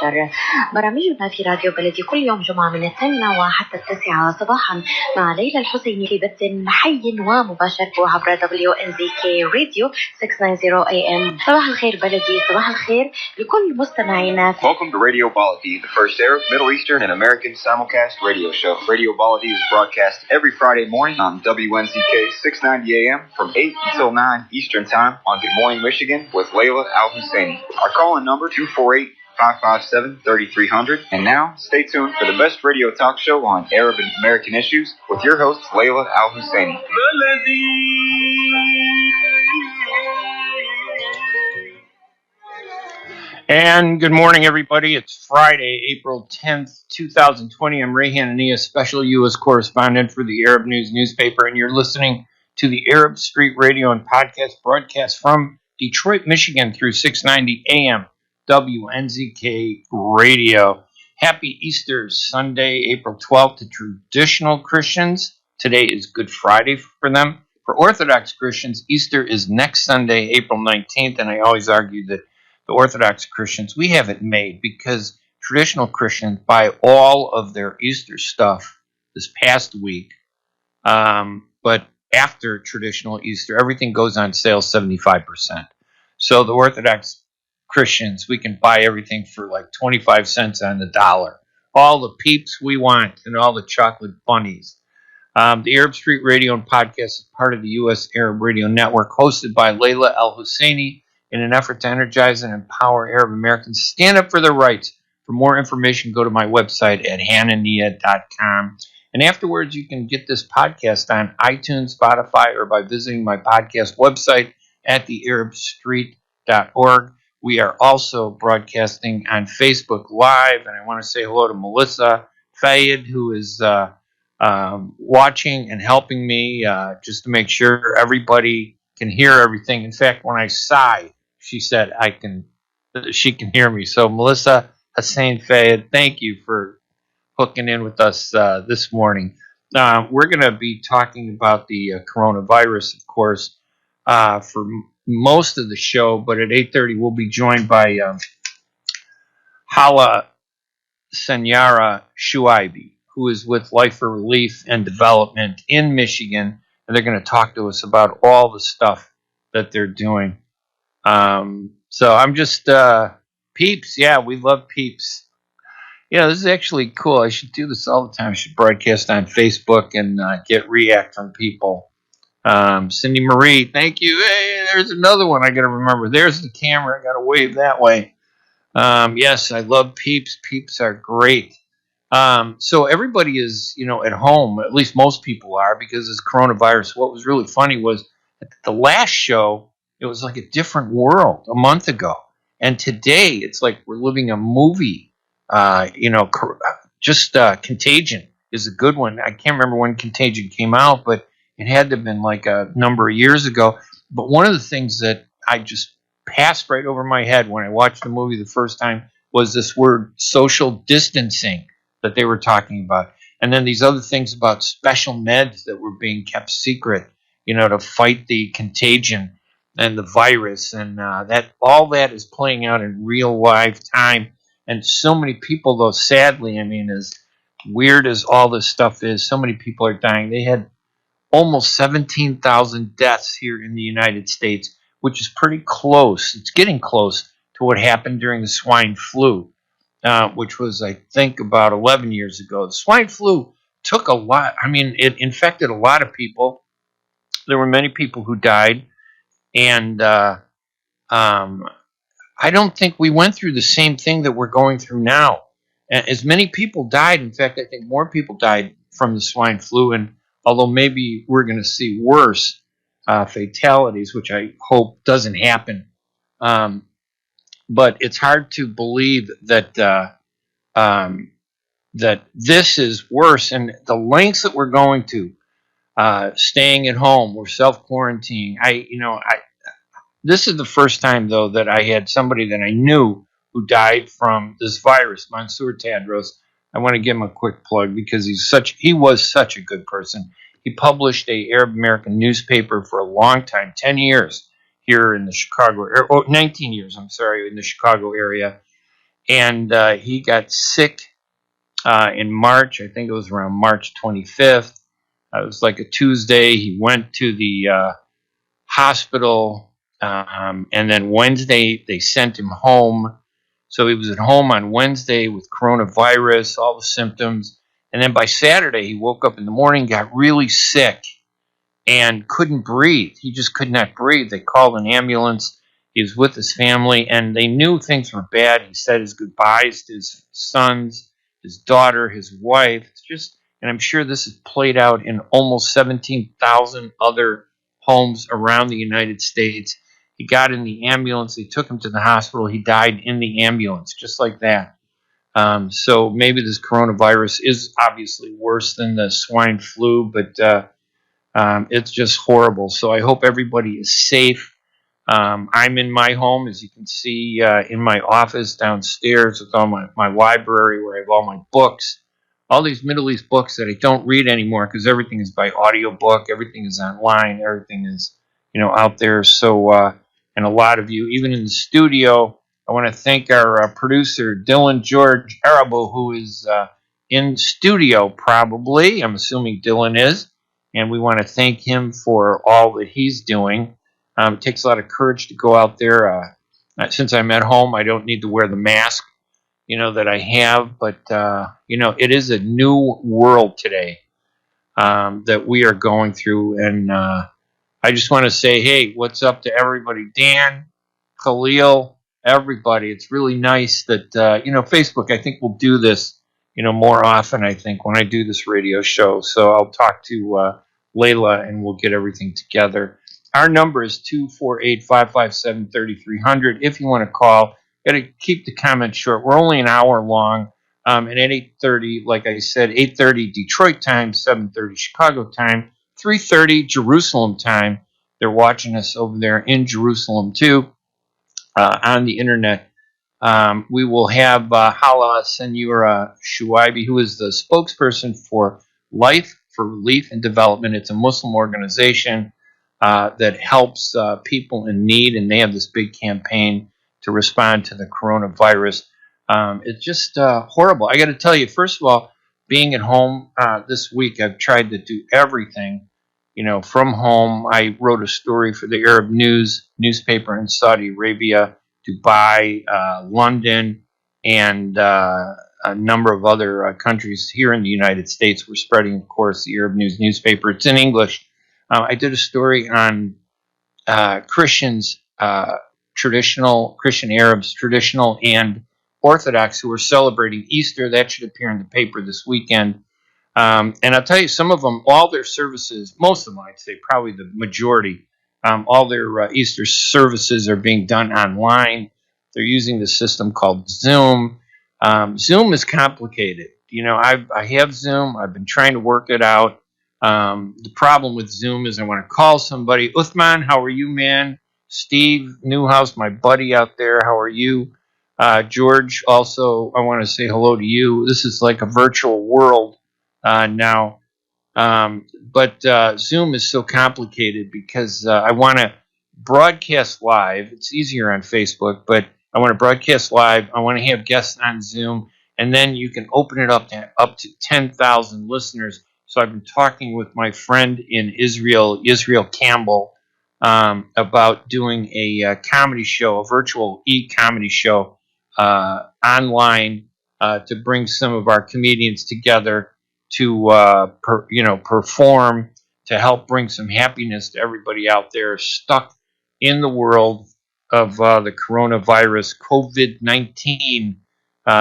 مباشر. برامجنا في راديو بلدي كل يوم جمعة من 8 وحتى 9 صباحا مع ليلى الحسيني في بث حي ومباشر عبر WNZK Radio 690 AM. صباح الخير بلدي، صباح الخير لكل مستمعينا. Welcome to Radio Baladi, the first Arab, Middle Eastern, and American simulcast radio show. Radio Baladi is broadcast every Friday morning on WNZK 690 AM from 8 until 9 Eastern Time on Good Morning Michigan with Layla Al-Husseini. Our call-in number 248-557-3300. And now, stay tuned for the best radio talk show on Arab and American issues with your host, Layla Al-Husseini. And good morning, everybody. It's Friday, April 10th, 2020. I'm Ray Hanania, special U.S. correspondent for the Arab News newspaper, and you're listening to the Arab Street Radio and Podcast broadcast from Detroit, Michigan through 690 AM WNZK Radio. Happy Easter Sunday, April 12th to traditional Christians. Today is Good Friday for them. For Orthodox Christians, Easter is next Sunday, April 19th, and I always argue that the Orthodox Christians, we have it made because traditional Christians buy all of their Easter stuff this past week. But after traditional Easter, everything goes on sale 75%. So the Orthodox Christians, we can buy everything for like 25 cents on the dollar. All the peeps we want and all the chocolate bunnies. The Arab Street Radio and Podcast is part of the U.S. Arab Radio Network, hosted by Layla Al-Husseini, in an effort to energize and empower Arab Americans to stand up for their rights. For more information, go to my website at hanania.com. And afterwards, you can get this podcast on iTunes, Spotify, or by visiting my podcast website at thearabstreet.org. We are also broadcasting on Facebook Live, and I want to say hello to Melissa Fayed, who is watching and helping me just to make sure everybody can hear everything. In fact, when I sigh, she said she can hear me. So Melissa Hussein Fayed, thank you for hooking in with us this morning. We're going to be talking about the coronavirus, of course, for most of the show, but at 8:30 we'll be joined by Hala Sanyurah-Shuaib, who is with Life for Relief and Development in Michigan, and they're going to talk to us about all the stuff that they're doing. So I'm just, peeps. Yeah, we love peeps. Yeah, this is actually cool. I should do this all the time. I should broadcast on Facebook and get react from people. Cindy Marie, thank you. Hey, there's another one I got to remember. There's the camera. I got to wave that way. Yes, I love peeps. Peeps are great. So everybody is, at home. At least most people are because it's coronavirus. What was really funny was at the last show, it was like a different world a month ago. And today, it's like we're living a movie. Contagion is a good one. I can't remember when Contagion came out, but it had to have been like a number of years ago. But one of the things that I just passed right over my head when I watched the movie the first time was this word social distancing that they were talking about. And then these other things about special meds that were being kept secret, to fight the contagion and the virus. And that all that is playing out in real live time. And so many people, though, sadly, as weird as all this stuff is, so many people are dying. They had almost 17,000 deaths here in the United States, which is pretty close. It's getting close to what happened during the swine flu, which was, I think, about 11 years ago. The swine flu took a lot. It infected a lot of people. There were many people who died. And I don't think we went through the same thing that we're going through now. As many people died. In fact, I think more people died from the swine flu. And although maybe we're going to see worse fatalities, which I hope doesn't happen. But it's hard to believe that that this is worse. And the lengths that we're going to, staying at home, we're self-quarantining. This is the first time, though, that I had somebody that I knew who died from this virus, Mansour Tadros. I want to give him a quick plug because he was such a good person. He published a Arab American newspaper for a long time, 10 years here in the Chicago area, 19 years, in the Chicago area. and he got sick in March. I think it was around March 25th. It was like a Tuesday. He went to the hospital, and then Wednesday they sent him home. So he was at home on Wednesday with coronavirus, all the symptoms. And then by Saturday, he woke up in the morning, got really sick, and couldn't breathe. He just could not breathe. They called an ambulance. He was with his family, and they knew things were bad. He said his goodbyes to his sons, his daughter, his wife. It's just, and I'm sure this is played out in almost 17,000 other homes around the United States. He got in the ambulance. They took him to the hospital. He died in the ambulance, just like that. So maybe this coronavirus is obviously worse than the swine flu, but it's just horrible. So I hope everybody is safe. I'm in my home, as you can see, in my office downstairs with all my library where I have all my books, all these Middle East books that I don't read anymore because everything is by audiobook, everything is online, everything is, out there. So, and a lot of you, even in the studio, I want to thank our producer, Dylan George Arabo, who is in studio probably. I'm assuming Dylan is. And we want to thank him for all that he's doing. It takes a lot of courage to go out there. Since I'm at home, I don't need to wear the mask, that I have. But, it is a new world today that we are going through. And I just want to say, hey, what's up to everybody? Dan, Khalil, everybody. It's really nice that, Facebook, I think, will do this, more often, I think, when I do this radio show. So I'll talk to Layla and we'll get everything together. Our number is 248-557-3300. If you want to call, got to keep the comments short. We're only an hour long. And at 8:30, like I said, 8:30 Detroit time, 7:30 Chicago time, 3:30 Jerusalem time. They're watching us over there in Jerusalem too, on the internet. We will have Hala Sanyurah-Shuaib, who is the spokesperson for Life for Relief and Development. It's a Muslim organization that helps people in need, and they have this big campaign to respond to the coronavirus. It's just horrible. I got to tell you, first of all, being at home this week, I've tried to do everything, from home. I wrote a story for the Arab News newspaper in Saudi Arabia, Dubai, London, and a number of other countries here in the United States. We're spreading, of course, the Arab News newspaper. It's in English. I did a story on Christians, Christian Arabs, traditional and Orthodox, who are celebrating Easter. That should appear in the paper this weekend. And I'll tell you, some of them, all their services, most of them, I'd say probably the majority, all their Easter services are being done online. They're using the system called Zoom. Zoom is complicated. I have Zoom. I've been trying to work it out. The problem with Zoom is I want to call somebody. Uthman, how are you, man? Steve Newhouse, my buddy out there, how are you? George, also, I want to say hello to you. This is like a virtual world now. But Zoom is so complicated because I want to broadcast live. It's easier on Facebook, but I want to broadcast live. I want to have guests on Zoom, and then you can open it up to 10,000 listeners. So I've been talking with my friend in Israel Campbell, about doing a comedy show, a virtual e-comedy show online to bring some of our comedians together to perform, to help bring some happiness to everybody out there stuck in the world of the coronavirus, COVID-19,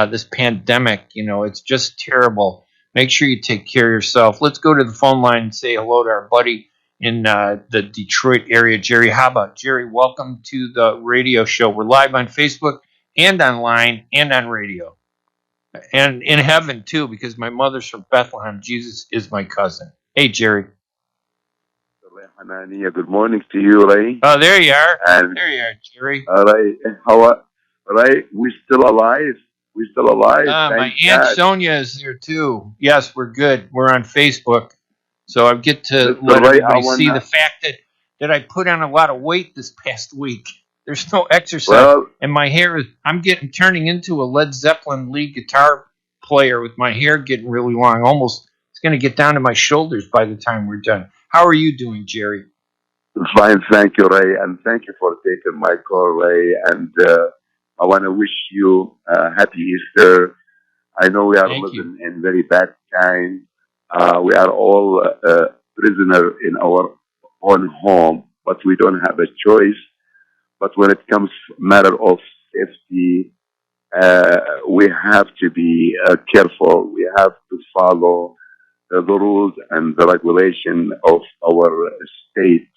this pandemic. It's just terrible. Make sure you take care of yourself. Let's go to the phone line and say hello to our buddy in the Detroit area, Jerry Haba. Jerry, welcome to the radio show. We're live on Facebook and online and on radio. And in heaven, too, because my mother's from Bethlehem. Jesus is my cousin. Hey, Jerry. Ray Hanania, good morning to you, Ray. Oh, there you are. And there you are, Jerry. Ray, how are Ray? We still alive? We still alive? My Aunt Sonia is there, too. Yes, we're good. We're on Facebook. So I get to let everybody see the fact that I put on a lot of weight this past week. There's no exercise, Well, and my hair is—I'm turning into a Led Zeppelin lead guitar player with my hair getting really long. Almost, it's going to get down to my shoulders by the time we're done. How are you doing, Jerry? fine, thank you, Ray, and thank you for taking my call, Ray. And I want to wish you happy Easter. I know we are Thank you. living in very bad times. We are all prisoner in our own home, but we don't have a choice. But when it comes matter of safety, we have to be careful. We have to follow the rules and the regulation of our state.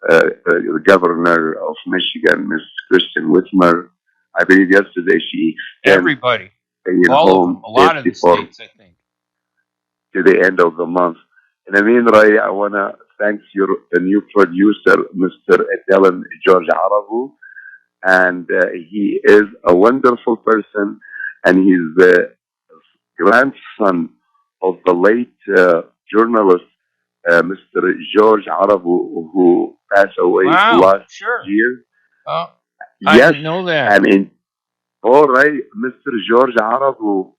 The governor of Michigan, Ms. Kristen Whitmer, I believe yesterday she extended Everybody, staying all of home them, a lot of the safety for states, I think. to the end of the month. And I mean, Ray, I want to thank the new producer, Mr. Dylan George Arabu. And he is a wonderful person. And he's the grandson of the late journalist, Mr. George Arabu, who passed away Wow, last sure. year. Oh, I Yes. didn't know that. And in all right, Mr. George Arabu,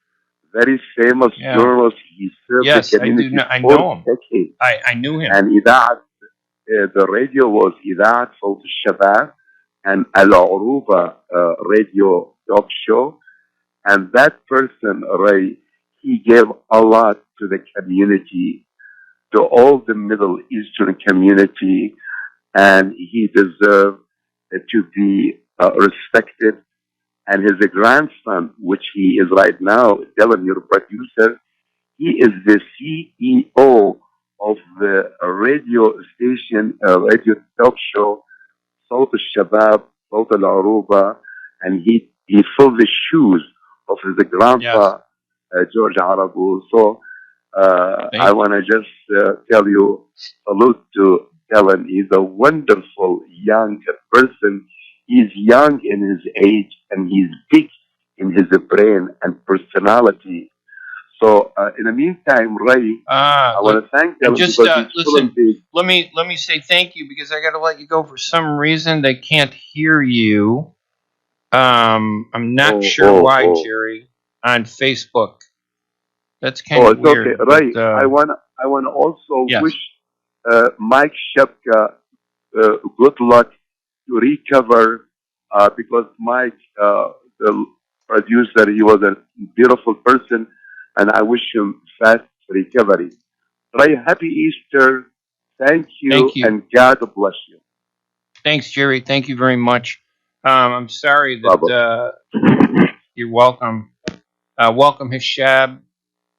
very famous Yeah. journalist. He served Yes, the I do. community I for know him. decades. I knew him. And إذاعة, the radio was إذاعة صوت الشباب and العروبة radio talk show. And that person, Ray, he gave a lot to the community, to all the Middle Eastern community, and he deserved to be respected. And his grandson, which he is right now, Dylan, your producer, he is the CEO of the radio station, radio talk show, صوت الشباب, صوت العروبة, and he filled the shoes of his grandpa, George Arabu. So I want to just tell you, salute to Dylan. He's a wonderful young person. He's young in his age, and he's big in his brain and personality. So in the meantime, Ray, I want to thank Dylan just because he's listen. big. Let me say thank you because I got to let you go. For some reason, they can't hear you. I'm not sure why, Jerry, on Facebook. That's kind of it's weird. Okay, Ray. I want to also wish Mike Shepka good luck to recover because Mike, the producer, he was a beautiful person, and I wish him fast recovery. Ray, happy Easter. Thank you, and God bless you. Thanks, Jerry. Thank you very much. I'm sorry that you're welcome. Welcome, Hisham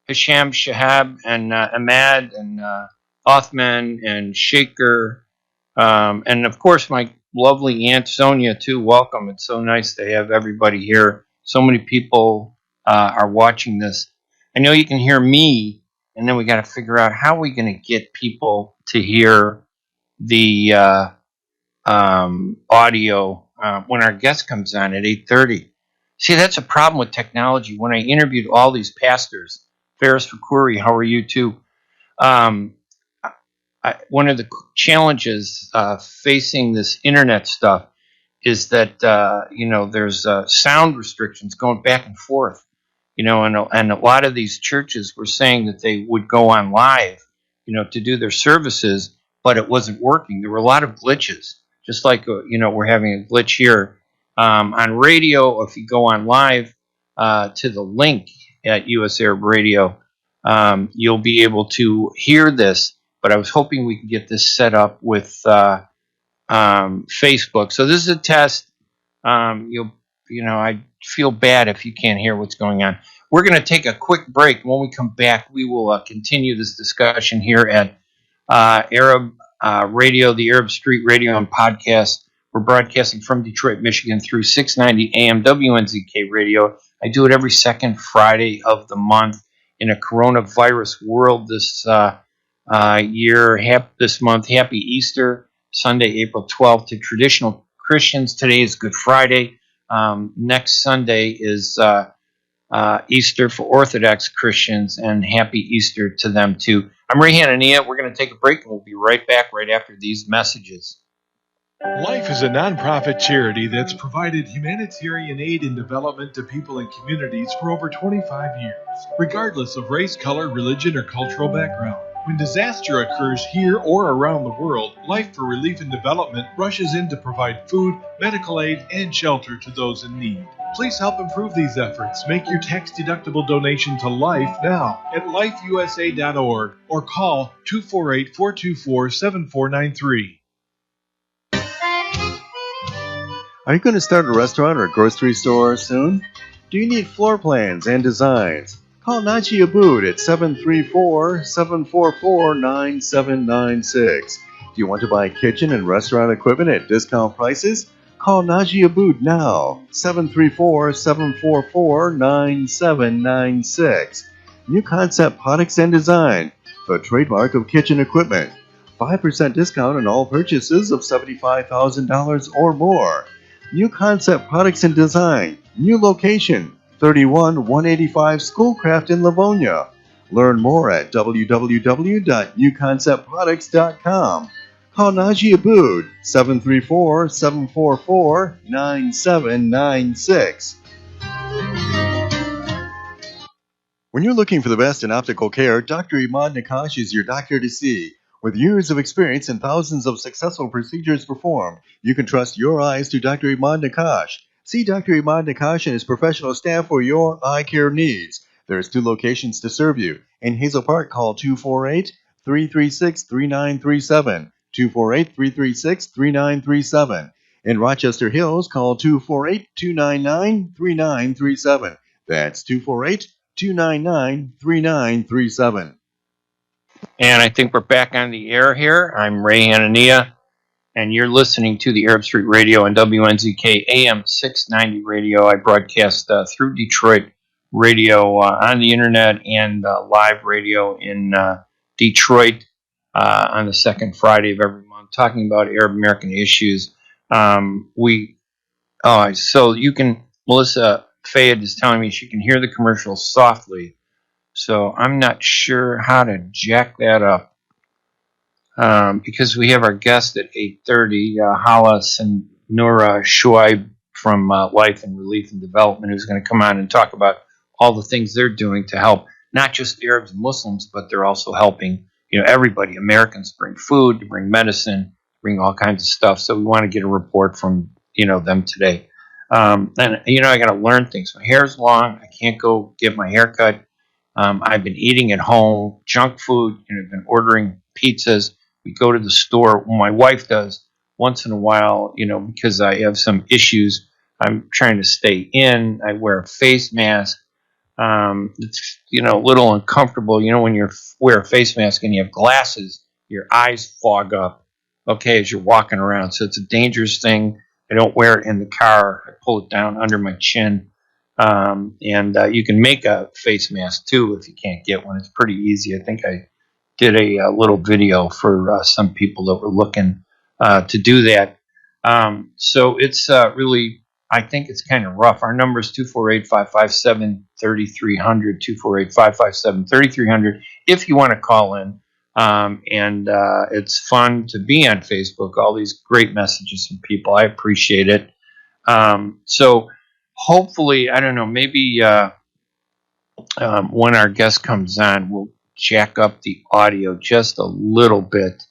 Shahab, and EMAD, and Othman, and Shaker, and of course my lovely Aunt Sonia too. Welcome. It's so nice to have everybody here. So many people are watching this. I know you can hear me, and then we got to figure out how we're going to get people to hear the audio when our guest comes on at 8:30. See, that's a problem with technology. When I interviewed all these pastors, Ferris Fakuri, how are you too? One of the challenges facing this internet stuff is that there's sound restrictions going back and forth. And a lot of these churches were saying that they would go on live, to do their services, but it wasn't working. There were a lot of glitches, just like we're having a glitch here on radio. If you go on live to the link at US Arab Radio, you'll be able to hear this. But I was hoping we could get this set up with Facebook. So this is a test. I feel bad if you can't hear what's going on. We're going to take a quick break. When we come back, we will continue this discussion here at Arab Radio, the Arab Street Radio and Podcast. We're broadcasting from Detroit, Michigan through 690 AM WNZK Radio. I do it every second Friday of the month in a coronavirus world this year, this month. Happy Easter, Sunday, April 12th, to traditional Christians. Today is Good Friday. Next Sunday is Easter for Orthodox Christians, and happy Easter to them too. I'm Ray Hanania. We're going to take a break, and we'll be right back right after these messages. Life is a nonprofit charity that's provided humanitarian aid and development to people and communities for over 25 years, regardless of race, color, religion, or cultural background. When disaster occurs here or around the world, Life for Relief and Development rushes in to provide food, medical aid, and shelter to those in need. Please help improve these efforts. Make your tax-deductible donation to Life now at lifeusa.org or call 248-424-7493. Are you going to start a restaurant or grocery store soon? Do you need floor plans and designs? Call Najee Abood at 734-744-9796. Do you want to buy kitchen and restaurant equipment at discount prices? Call Najee Abood now, 734-744-9796. New Concept Products and Design, the trademark of kitchen equipment. 5% discount on all purchases of $75,000 or more. New Concept Products and Design, new location, 31185 Schoolcraft in Livonia. Learn more at www.newconceptproducts.com. Call Najee Abood, 734-744-9796. When you're looking for the best in optical care, Dr. EMAD NAKKASH is your doctor to see. With years of experience and thousands of successful procedures performed, you can trust your eyes to Dr. EMAD NAKKASH. See Dr. EMAD NAKKASH and his professional staff for your eye care needs. There's 2 locations to serve you. In Hazel Park, call 248-336-3937, 248-336-3937. In Rochester Hills, call 248-299-3937. That's 248-299-3937. And I think we're back on the air here. I'm Ray Hanania, and you're listening to the Arab Street Radio and WNZK AM 690 radio. I broadcast through Detroit radio on the internet and live radio in Detroit on the second Friday of every month, talking about Arab American issues. So you can, Melissa Fayed is telling me she can hear the commercial softly. So I'm not sure how to jack that up because we have our guest at 8:30, Hala Sanyurah-Shuaib from Life and Relief and Development, who's going to come on and talk about all the things they're doing to help not just Arabs and Muslims, but they're also helping everybody. Americans bring food, to bring medicine, bring all kinds of stuff. So we want to get a report from them today. And I got to learn things. My hair's long. I can't go get my hair cut. I've been eating at home, junk food, I've been ordering pizzas. We go to the store. Well, my wife does once in a while, because I have some issues. I'm trying to stay in. I wear a face mask. It's, a little uncomfortable. When you wear a face mask and you have glasses, your eyes fog up, as you're walking around. So it's a dangerous thing. I don't wear it in the car. I pull it down under my chin. And you can make a face mask too if you can't get one. It's pretty easy. I think I did a little video for some people that were looking to do that. So it's really, I think it's kind of rough. Our number is 248-557-3300, 248-557-3300 if you want to call in. And it's fun to be on Facebook. All these great messages from people. I appreciate it. So hopefully, I don't know, maybe when our guest comes on, we'll jack up the audio just a little bit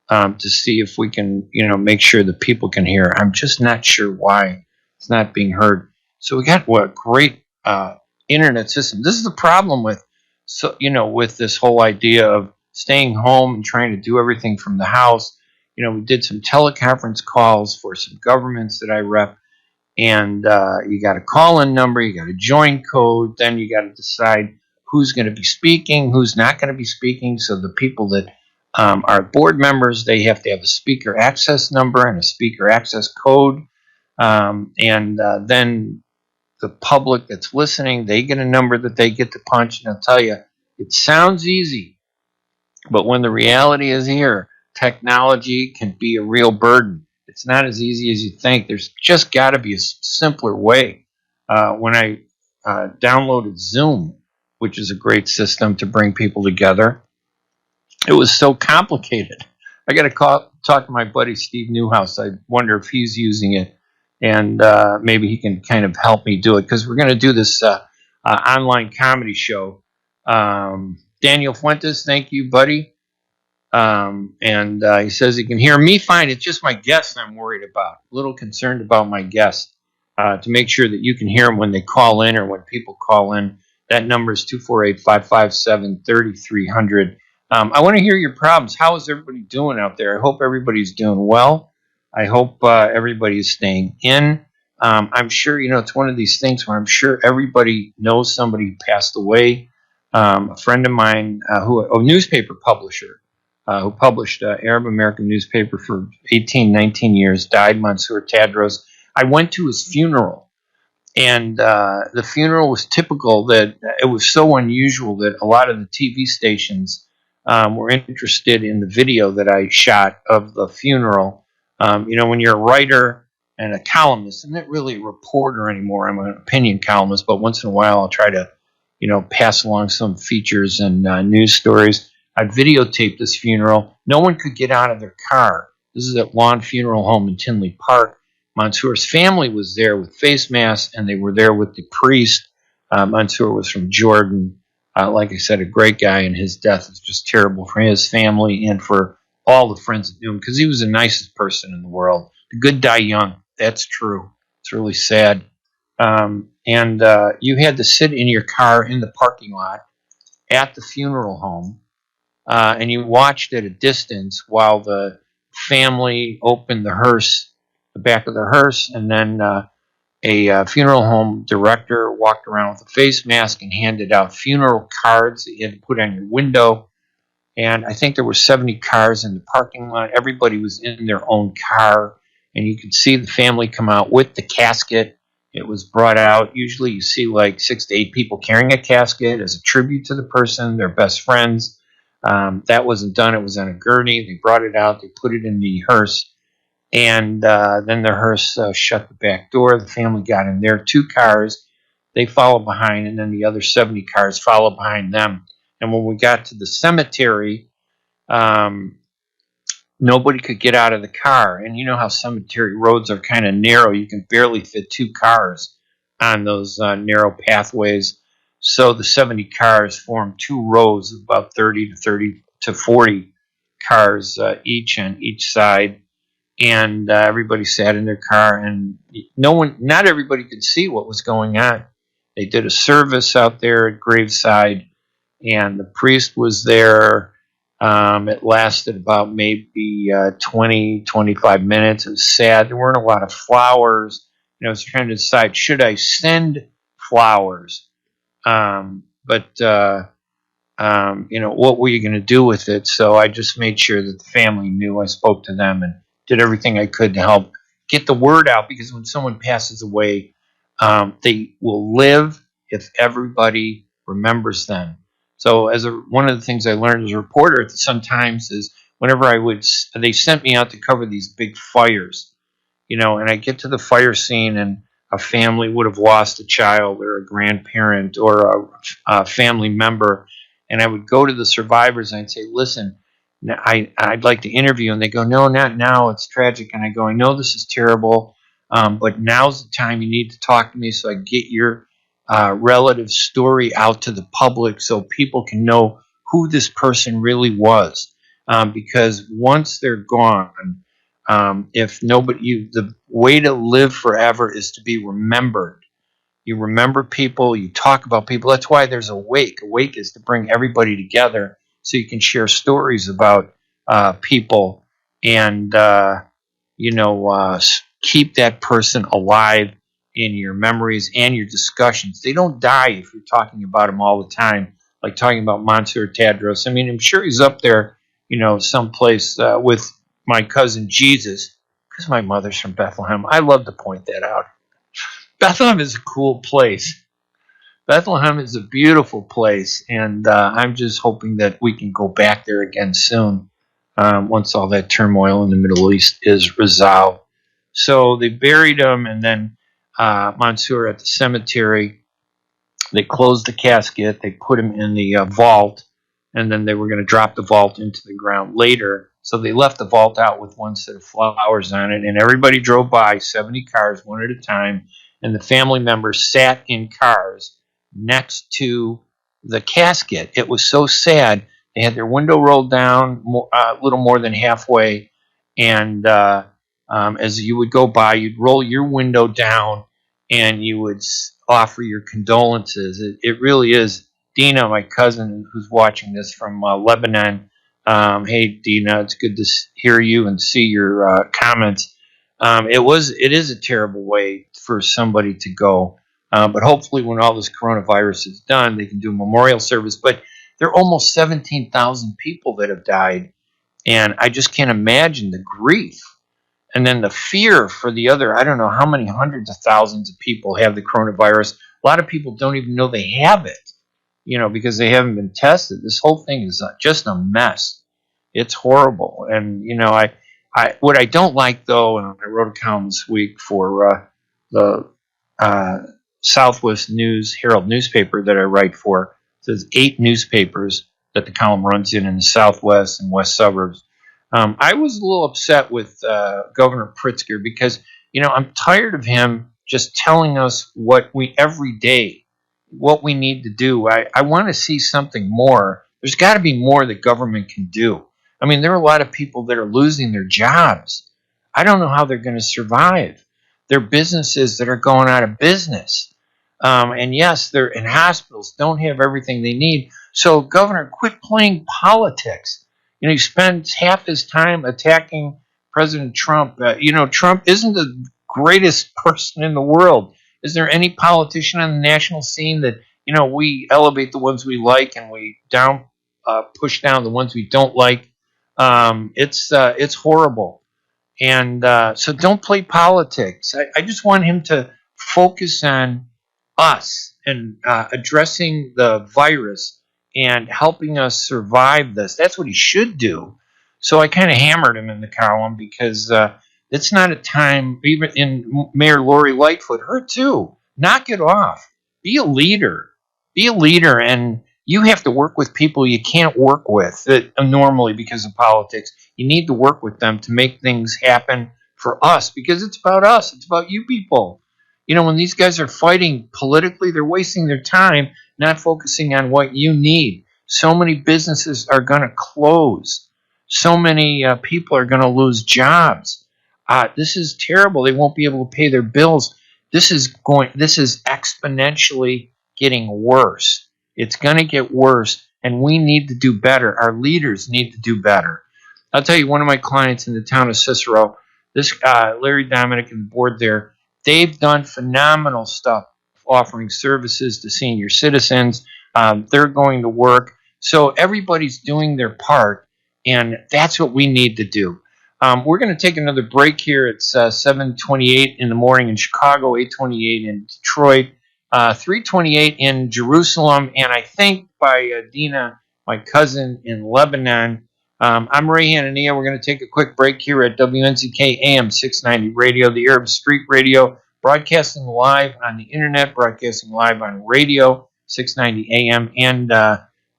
to see if we can, make sure that people can hear. I'm just not sure why it's not being heard. So we got a great internet system. This is the problem with, with this whole idea of staying home and trying to do everything from the house. We did some teleconference calls for some governments that I rep. And you got a call-in number, you got a join code, then you got to decide who's going to be speaking, who's not going to be speaking. So the people that are board members, they have to have a speaker access number and a speaker access code. And then the public that's listening, they get a number that they get to punch. And I'll tell you, it sounds easy, but when the reality is here, technology can be a real burden. It's not as easy as you think. There's just got to be a simpler way. When I downloaded Zoom, which is a great system to bring people together, it was so complicated. I got to talk to my buddy Steve Newhouse. I wonder if he's using it, and maybe he can kind of help me do it, because we're going to do this online comedy show. Daniel Fuentes, thank you, buddy. And he says he can hear me fine. It's just my guests I'm worried about. A little concerned about my guests, to make sure that you can hear them when they call in or when people call in. That number is 248-557-3300. I want to hear your problems. How is everybody doing out there? I hope everybody's doing well. I hope everybody's staying in. I'm sure, it's one of these things where I'm sure everybody knows somebody who passed away. A friend of mine, a newspaper publisher, who published Arab American newspaper for 18, 19 years, died, Mansour Tadros. I went to his funeral. And the funeral was typical, that it was so unusual that a lot of the TV stations were interested in the video that I shot of the funeral. When you're a writer and a columnist, I'm not really a reporter anymore. I'm an opinion columnist, but once in a while I'll try to, pass along some features and news stories. I videotaped this funeral. No one could get out of their car. This is at Lawn Funeral Home in Tinley Park. Mansour's family was there with face masks, and they were there with the priest. Mansour was from Jordan. Like I said, a great guy, and his death is just terrible for his family and for all the friends that knew him, because he was the nicest person in the world. The good die young. That's true. It's really sad. And you had to sit in your car in the parking lot at the funeral home, and you watched at a distance while the family opened the hearse, the back of the hearse, and then a funeral home director walked around with a face mask and handed out funeral cards that you had to put on your window. And I think there were 70 cars in the parking lot. Everybody was in their own car, and you could see the family come out with the casket. It was brought out. Usually you see like 6 to 8 people carrying a casket as a tribute to the person, their best friends. That wasn't done. It was on a gurney. They brought it out. They put it in the hearse. And then the hearse shut the back door. The family got in there. 2 cars. They followed behind, and then the other 70 cars followed behind them. And when we got to the cemetery, nobody could get out of the car. And you know how cemetery roads are kind of narrow. You can barely fit 2 cars on those narrow pathways. So the 70 cars formed 2 rows of about 30 to 40 cars each on each side. And everybody sat in their car, and not everybody could see what was going on. They did a service out there at graveside, and the priest was there. It lasted about maybe 20, 25 minutes. It was sad. There weren't a lot of flowers. I was trying to decide, should I send flowers? But what were you going to do with it? So I just made sure that the family knew. I spoke to them and did everything I could to help get the word out, because when someone passes away, they will live if everybody remembers them. So one of the things I learned as a reporter at the Sun-Times is whenever they sent me out to cover these big fires, and I get to the fire scene, and a family would have lost a child or a grandparent or a family member, and I would go to the survivors and I'd say, listen, I'd like to interview. And they go, no, not now. It's tragic. And I go, I know this is terrible, but now's the time you need to talk to me so I can get your relative story out to the public so people can know who this person really was. Because once they're gone, the way to live forever is to be remembered. You remember people, you talk about people. That's why there's a wake. A wake is to bring everybody together so you can share stories about people and, keep that person alive in your memories and your discussions. They don't die if you're talking about them all the time, like talking about Mansour Tadros. I mean, I'm sure he's up there, someplace with my cousin Jesus, because my mother's from Bethlehem. I love to point that out. Bethlehem is a cool place. Bethlehem is a beautiful place, and I'm just hoping that we can go back there again soon, once all that turmoil in the Middle East is resolved. So they buried him, and then Mansour at the cemetery, they closed the casket, they put him in the vault, and then they were going to drop the vault into the ground later. So they left the vault out with one set of flowers on it, and everybody drove by, 70 cars, one at a time, and the family members sat in cars next to the casket. It was so sad. They had their window rolled down a little more than halfway, and as you would go by, you'd roll your window down, and you would offer your condolences. It really is. Dina, my cousin, who's watching this from Lebanon. Hey, Dina, it's good to hear you and see your comments. It is a terrible way for somebody to go. But hopefully when all this coronavirus is done, they can do a memorial service. But there are almost 17,000 people that have died. And I just can't imagine the grief. And then the fear for the other, I don't know how many hundreds of thousands of people have the coronavirus. A lot of people don't even know they have it, because they haven't been tested. This whole thing is just a mess. It's horrible. And, what I don't like, though, and I wrote a column this week for the Southwest News Herald newspaper that I write for. There's 8 newspapers that the column runs in the Southwest and West suburbs. I was a little upset with Governor Pritzker because, I'm tired of him just telling us every day what we need to do. I want to see something more. There's got to be more that government can do. I mean, there are a lot of people that are losing their jobs. I don't know how they're going to survive. There are businesses that are going out of business. And yes, they're in hospitals, don't have everything they need. So, Governor, quit playing politics. He spends half his time attacking President Trump. Trump isn't the greatest person in the world. Is there any politician on the national scene that, we elevate the ones we like and we push down the ones we don't like? It's horrible. And so don't play politics. I just want him to focus on us and addressing the virus and helping us survive this. That's what he should do. So I kind of hammered him in the column because it's not a time, even in Mayor Lori Lightfoot, her too. Knock it off. Be a leader. Be a leader, and you have to work with people you can't work with normally because of politics. You need to work with them to make things happen for us because it's about us. It's about you people. When these guys are fighting politically, they're wasting their time not focusing on what you need. So many businesses are going to close. So many people are going to lose jobs. This is terrible. They won't be able to pay their bills. This is exponentially getting worse. It's going to get worse, and we need to do better. Our leaders need to do better. I'll tell you, one of my clients in the town of Cicero, this Larry Dominic and the board there, they've done phenomenal stuff offering services to senior citizens. They're going to work. So everybody's doing their part, and that's what we need to do. We're going to take another break here. It's 7:28 in the morning in Chicago, 8:28 in Detroit, 3:28 in Jerusalem, and I think by Dina, my cousin in Lebanon. I'm Ray Hanania. We're going to take a quick break here at WNZK AM 690 Radio, the Arab Street Radio, broadcasting live on the internet, broadcasting live on radio, 690 AM, and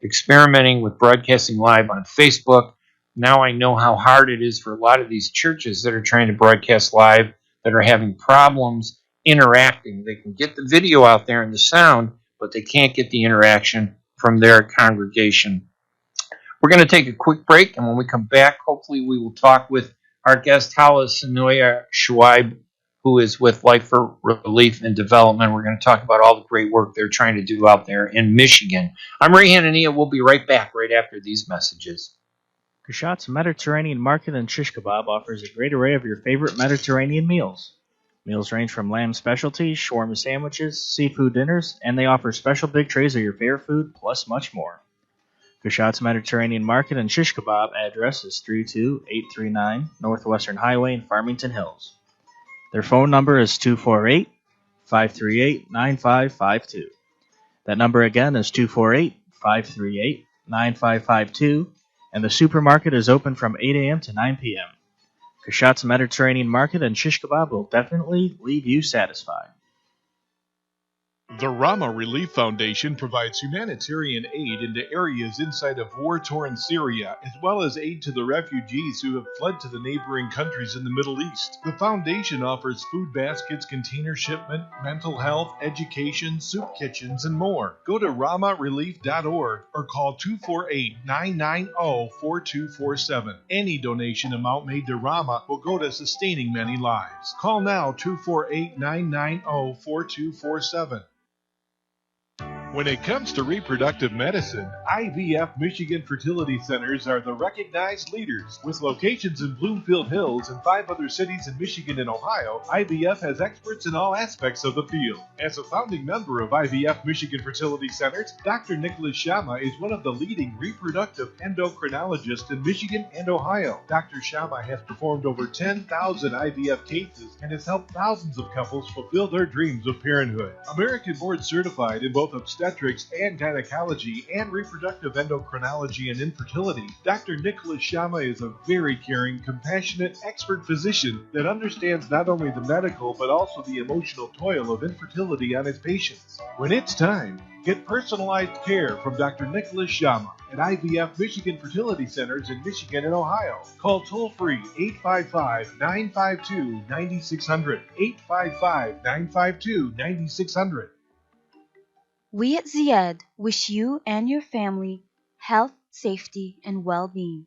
experimenting with broadcasting live on Facebook. Now I know how hard it is for a lot of these churches that are trying to broadcast live that are having problems interacting. They can get the video out there and the sound, but they can't get the interaction from their congregation. We're going to take a quick break, and when we come back, hopefully we will talk with our guest, Hala Sanyurah-Shuaib, who is with Life for Relief and Development. We're going to talk about all the great work they're trying to do out there in Michigan. I'm Ray Hanania. We'll be right back right after these messages. KASHAT's Mediterranean Market and Shish Kebab offers a great array of your favorite Mediterranean meals. Meals range from lamb specialties, shawarma sandwiches, seafood dinners, and they offer special big trays of your favorite food, plus much more. KASHAT's Mediterranean Market and Shish Kebab address is 32839 Northwestern Highway in Farmington Hills. Their phone number is 248-538-9552. That number again is 248-538-9552, and the supermarket is open from 8 a.m. to 9 p.m. KASHAT's Mediterranean Market and Shish Kebab will definitely leave you satisfied. The Rama Relief Foundation provides humanitarian aid into areas inside of war-torn Syria, as well as aid to the refugees who have fled to the neighboring countries in the Middle East. The foundation offers food baskets, container shipment, mental health, education, soup kitchens, and more. Go to ramarelief.org or call 248-990-4247. Any donation amount made to Rama will go to sustaining many lives. Call now 248-990-4247. When it comes to reproductive medicine, IVF Michigan Fertility Centers are the recognized leaders. With locations in Bloomfield Hills and 5 other cities in Michigan and Ohio, IVF has experts in all aspects of the field. As a founding member of IVF Michigan Fertility Centers, Dr. Nicholas Shama is one of the leading reproductive endocrinologists in Michigan and Ohio. Dr. Shama has performed over 10,000 IVF cases and has helped thousands of couples fulfill their dreams of parenthood. American board certified in both obstetrics and gynecology and reproductive endocrinology and infertility, Dr. Nicholas Shama is a very caring, compassionate, expert physician that understands not only the medical but also the emotional toil of infertility on his patients. When it's time, get personalized care from Dr. Nicholas Shama at IVF Michigan Fertility Centers in Michigan and Ohio. Call toll-free 855-952-9600, 855-952-9600. We at Ziyad wish you and your family health, safety, and well-being.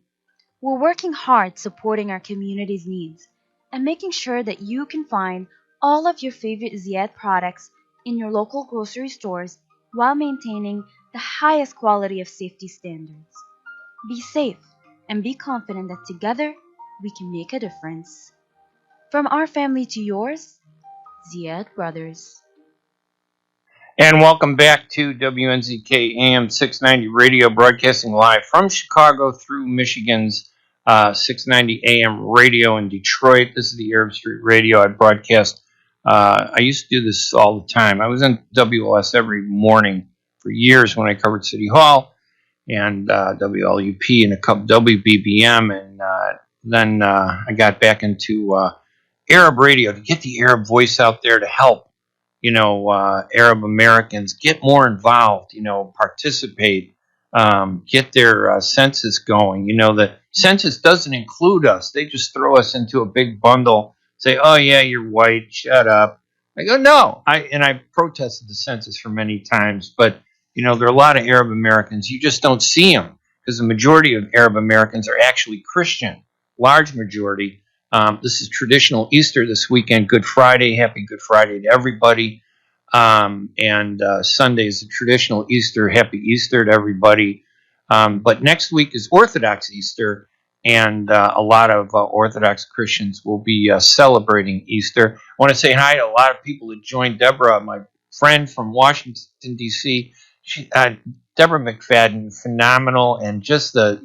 We're working hard supporting our community's needs and making sure that you can find all of your favorite Ziyad products in your local grocery stores while maintaining the highest quality of safety standards. Be safe and be confident that together we can make a difference. From our family to yours, Ziyad Brothers. And welcome back to WNZK AM 690 radio, broadcasting live from Chicago through Michigan's 690 AM radio in Detroit. This is the Arab Street Radio. I broadcast. I used to do this all the time. I was in WLS every morning for years when I covered City Hall and WLUP and a couple WBBM, and then I got back into Arab radio to get the Arab voice out there to help Arab Americans get more involved, participate, get their census going. The census doesn't include us. They just throw us into a big bundle, say, oh, yeah, you're white, shut up. I go, no. I protested the census for many times, but, there are a lot of Arab Americans. You just don't see them because the majority of Arab Americans are actually Christian, large majority. This is traditional Easter this weekend, Good Friday. Happy Good Friday to everybody. And Sunday is the traditional Easter. Happy Easter to everybody. But next week is Orthodox Easter, and a lot of Orthodox Christians will be celebrating Easter. I want to say hi to a lot of people that joined Deborah, my friend from Washington, D.C. Deborah McFadden, phenomenal, and just I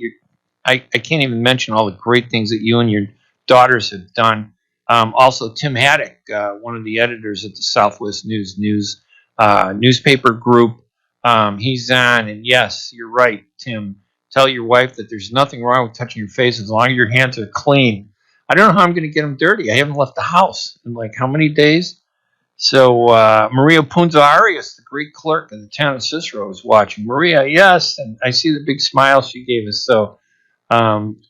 can't even mention all the great things that you and your daughters have done. Also, Tim Haddock, one of the editors at the Southwest News newspaper group, he's on. And yes, you're right, Tim. Tell your wife that there's nothing wrong with touching your face as long as your hands are clean. I don't know how I'm going to get them dirty. I haven't left the house in how many days? So Maria Punzo Arias, the great clerk in the town of Cicero, is watching. Maria, yes, and I see the big smile she gave us. So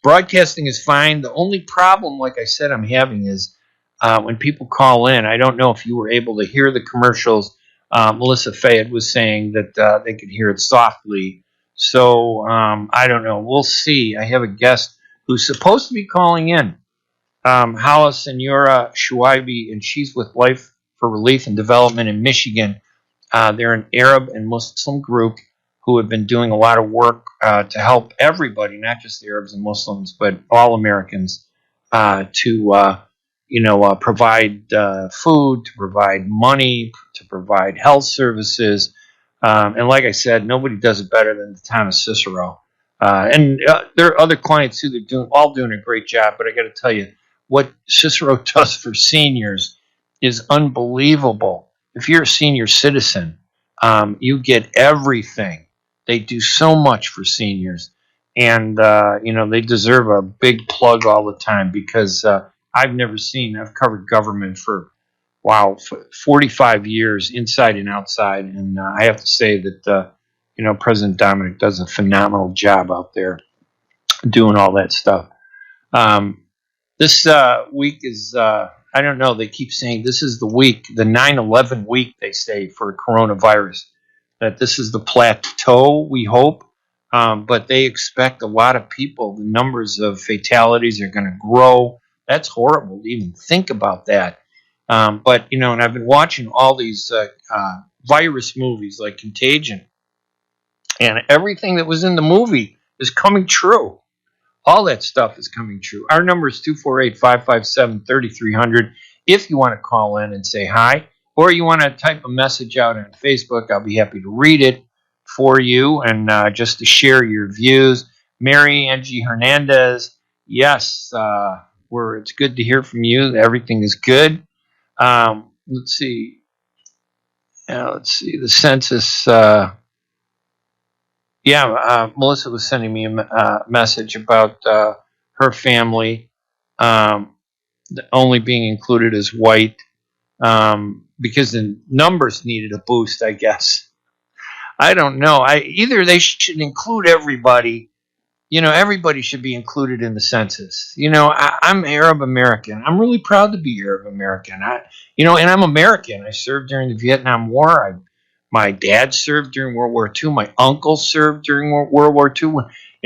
broadcasting is fine. The only problem, like I said, I'm having is when people call in. I don't know if you were able to hear the commercials. Melissa Fayed was saying that they could hear it softly. So I don't know. We'll see. I have a guest who's supposed to be calling in, Hala Sanyurah-Shuaib, and she's with Life for Relief and Development in Michigan. They're an Arab and Muslim group who have been doing a lot of work to help everybody, not just the Arabs and Muslims, but all Americans, to provide food, to provide money, to provide health services. And like I said, nobody does it better than the town of Cicero. And there are other clients too that are all doing a great job, but I got to tell you, what Cicero does for seniors is unbelievable. If you're a senior citizen, you get everything. They do so much for seniors, and they deserve a big plug all the time because I've covered government for wow, 45 years inside and outside. And I have to say that, President Dominic does a phenomenal job out there doing all that stuff. This week is, I don't know, they keep saying this is the week, the 9/11 week, they say, for coronavirus, that this is the plateau, we hope. But they expect a lot of people, the numbers of fatalities are going to grow. That's horrible to even think about that. But, and I've been watching all these virus movies like Contagion, and everything that was in the movie is coming true. All that stuff is coming true. Our number is 248-557-3300 if you want to call in and say hi, or you want to type a message out on Facebook. I'll be happy to read it for you and just to share your views. Mary Angie Hernandez, yes, it's good to hear from you. Everything is good. Let's see. The census. Melissa was sending me a message about her family only being included as white because the numbers needed a boost, I guess. I don't know. Either they should include everybody. Everybody should be included in the census. I'm Arab American. I'm really proud to be Arab American. And I'm American. I served during the Vietnam War. My dad served during World War II. My uncle served during World War II.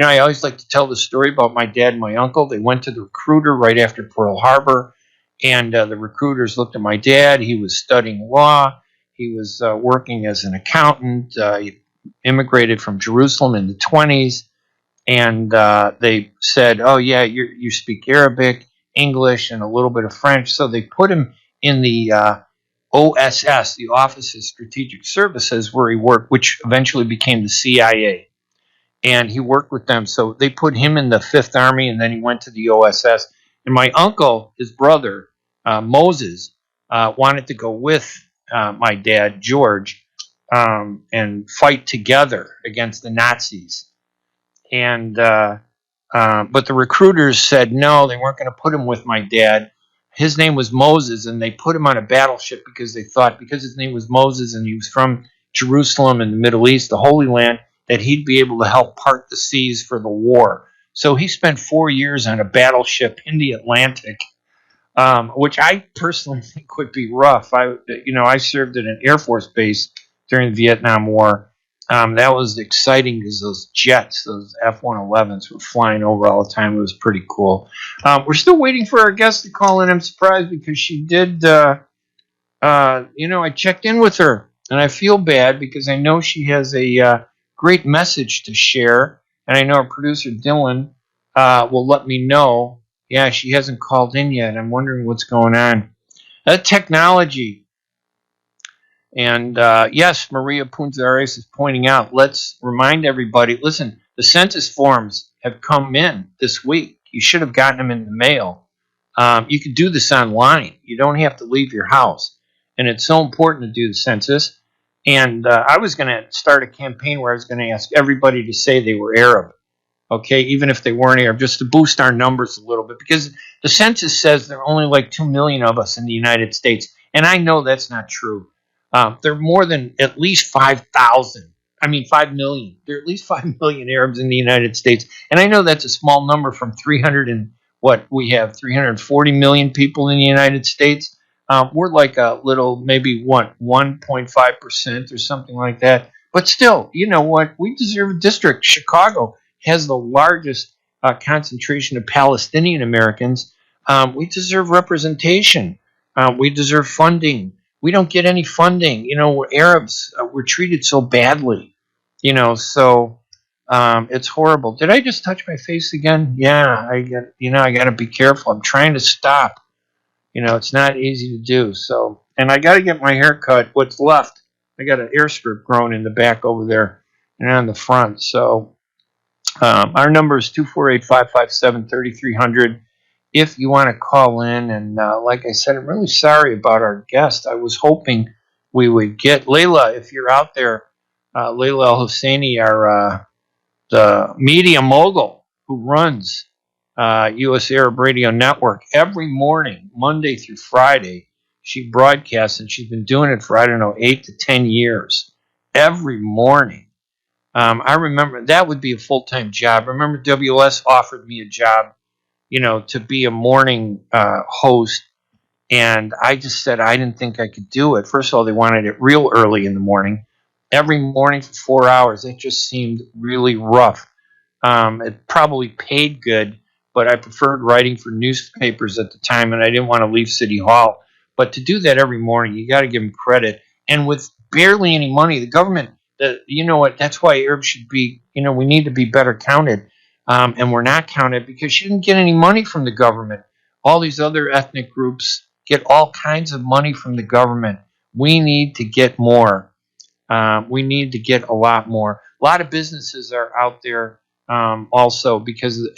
I always like to tell the story about my dad and my uncle. They went to the recruiter right after Pearl Harbor, and the recruiters looked at my dad. He was studying law. He was working as an accountant. He immigrated from Jerusalem in the 20s. And they said, oh, yeah, you speak Arabic, English, and a little bit of French. So they put him in the OSS, the Office of Strategic Services, where he worked, which eventually became the CIA. And he worked with them. So they put him in the Fifth Army, and then he went to the OSS. And my uncle, his brother, Moses, wanted to go with my dad, George, and fight together against the Nazis. And but the recruiters said no, they weren't going to put him with my dad. His name was Moses, and they put him on a battleship because they thought, because his name was Moses and he was from Jerusalem in the Middle East, the Holy Land, that he'd be able to help part the seas for the war. So he spent 4 years on a battleship in the Atlantic, which I personally think would be rough. I served at an Air Force base during the Vietnam War. That was exciting because those jets, those F-111s, were flying over all the time. It was pretty cool. We're still waiting for our guest to call in. I'm surprised because she did, I checked in with her, and I feel bad because I know she has a great message to share, and I know our producer, Dylan, will let me know. Yeah, she hasn't called in yet. I'm wondering what's going on. Technology. And yes, Maria Punzares is pointing out, let's remind everybody, listen, the census forms have come in this week. You should have gotten them in the mail. You can do this online. You don't have to leave your house. And it's so important to do the census. And I was going to start a campaign where I was going to ask everybody to say they were Arab. Okay, even if they weren't Arab, just to boost our numbers a little bit. Because the census says there are only like 2 million of us in the United States. And I know that's not true. There are more than at least 5 million. There are at least 5 million Arabs in the United States. And I know that's a small number from 340 million people in the United States. We're like a little, maybe 1.5% or something like that. But still, you know what? We deserve a district. Chicago has the largest concentration of Palestinian Americans. We deserve representation. We deserve funding. We don't get any funding. We're Arabs. We're treated so badly. So it's horrible. Did I just touch my face again? Yeah, I got to be careful. I'm trying to stop. It's not easy to do. So, and I got to get my hair cut. What's left? I got an air strip growing in the back over there and on the front. So our number is 248-557-3300. If you want to call in, and like I said, I'm really sorry about our guest. I was hoping we would get Layla, if you're out there, Layla Al-Husseini, the media mogul who runs U.S. Arab Radio Network every morning, Monday through Friday. she broadcasts, and she's been doing it for, I don't know, 8 to 10 years, every morning. I remember that would be a full-time job. I remember WS offered me a job, to be a morning host. And I just said I didn't think I could do it. First of all, they wanted it real early in the morning, every morning for 4 hours. It just seemed really rough. It probably paid good, but I preferred writing for newspapers at the time, and I didn't want to leave City Hall. But to do that every morning, you got to give them credit. And with barely any money, the government, that's why Arabs should be, we need to be better counted. And we're not counted because she didn't get any money from the government. All these other ethnic groups get all kinds of money from the government. We need to get more. We need to get a lot more. A lot of businesses are out there also